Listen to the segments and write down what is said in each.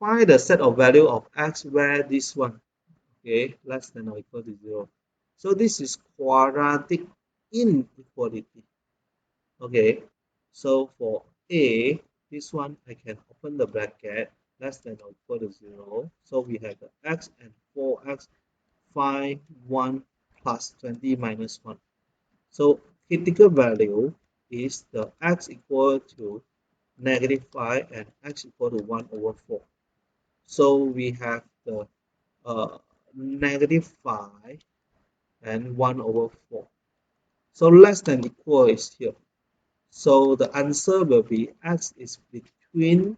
find the set of value of x where this one, okay, less than or equal to 0. So this is quadratic inequality. Okay, so for A, this one I can open the bracket, less than or equal to 0. So we have the x and 4x, 5, 1 plus 20 minus 1. So critical value is the x equal to -5 and x equal to 1 over 4. So we have the -5 and 1 over 4. So less than equal is here. So the answer will be x is between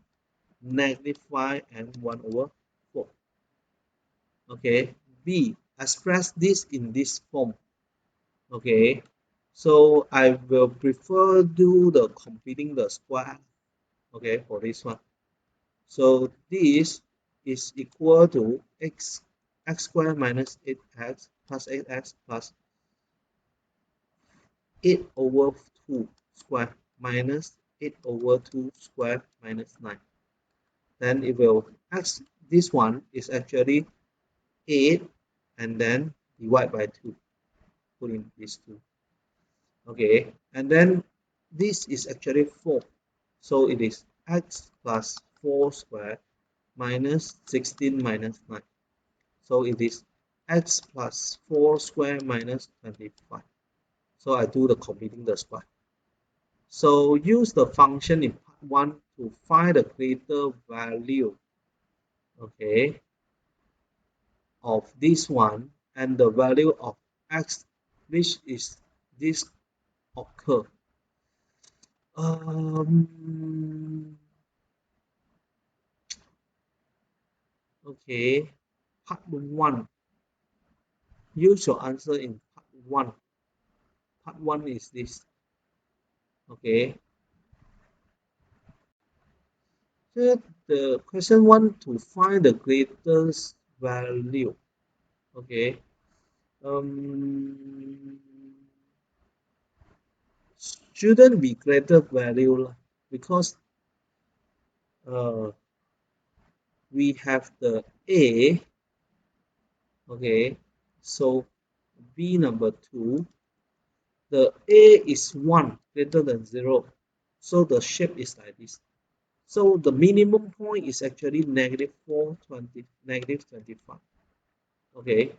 -5 and 1 over 4. Okay. B, express this in this form. Okay. So I will prefer do the completing the square. Okay, for this one. So this is equal to x squared minus 8x plus 8x plus 8 over 2 square minus 8 over 2 square minus 9. Then it will x, this one is actually 8 and then divide by 2. Put in these 2. Okay, and then this is actually 4. So it is x plus 4 square minus 16 minus 9. So it is x plus 4 square minus 25. So I do the completing the square. So use the function in part 1 to find the greater value, okay, of this one and the value of x, which is this occur. Okay, part 1. Use your answer in part 1. Part 1 is this. Okay. So the question 1 to find the greatest value. Okay. Shouldn't be greater value because we have the A. Okay. So B number 2. The A is 1 greater than 0. So the shape is like this. So the minimum point is actually -420, -25. Okay.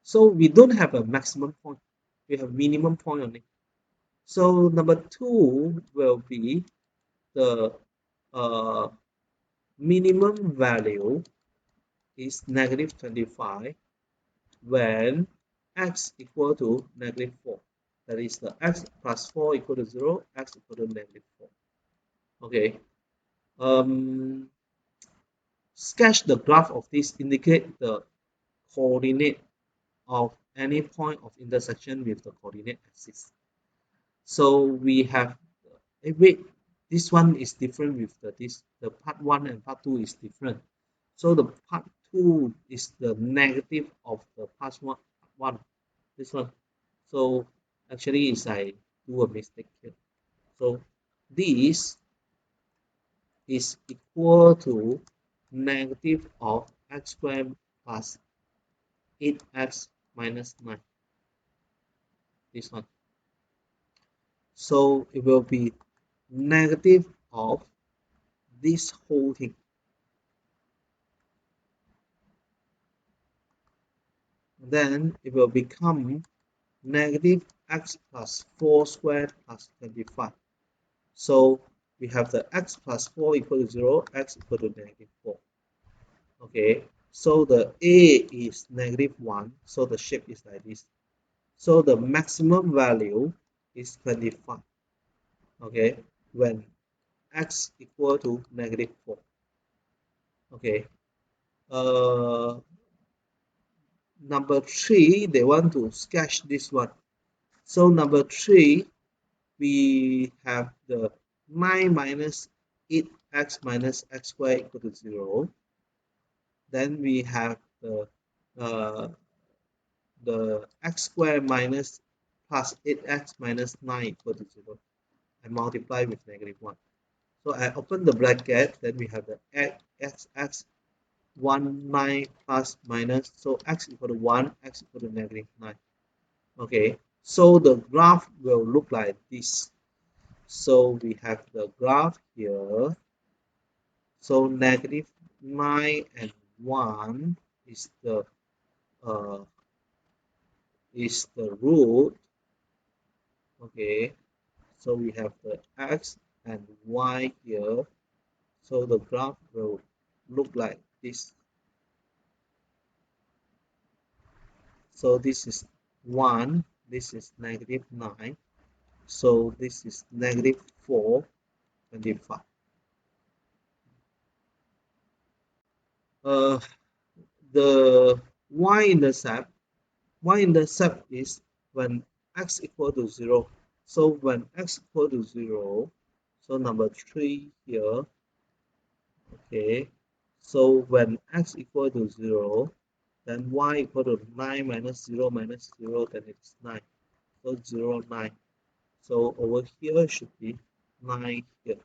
So we don't have a maximum point. We have minimum point only. So number 2 will be the minimum value is -25 when x equal to -4. That is the x plus 4 equal to 0, x equal to -4. Okay. Sketch the graph of this, indicate the coordinate of any point of intersection with the coordinate axis. So we have, wait, this one is different with the part 1 and part 2 is different. So the part 2 is the negative of the part 1, this one. So actually is I do a mistake here. So this is equal to negative of x squared plus 8x minus 9. This one. So it will be negative of this whole thing. Then it will become negative x plus 4 squared plus 25. So we have the x plus 4 equal to 0, x equal to -4. Okay, so the A is -1, so the shape is like this. So the maximum value is 25. Okay, when x equal to -4. Okay, number 3, they want to sketch this one. So number 3, we have the 9 minus 8x minus x squared equal to 0. Then we have the x squared minus plus 8x minus 9 equal to 0. And multiply with -1. So I open the bracket, then we have the x 1 9 plus minus, so x equal to 1, x equal to negative 9. Okay, so the graph will look like this. So we have the graph here. So negative 9 and 1 uh, is the root. Okay, so we have the x and y here. So the graph will look like this. So this is 1, this is negative 9. So this is negative 4, 25. Uh, the y-intercept is when x equal to 0. So when x equal to 0, so number 3 here, okay. So when x equal to 0, then y equal to 9 minus 0, then it's 9. So 0, 9. So over here should be 9 here.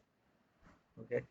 Okay.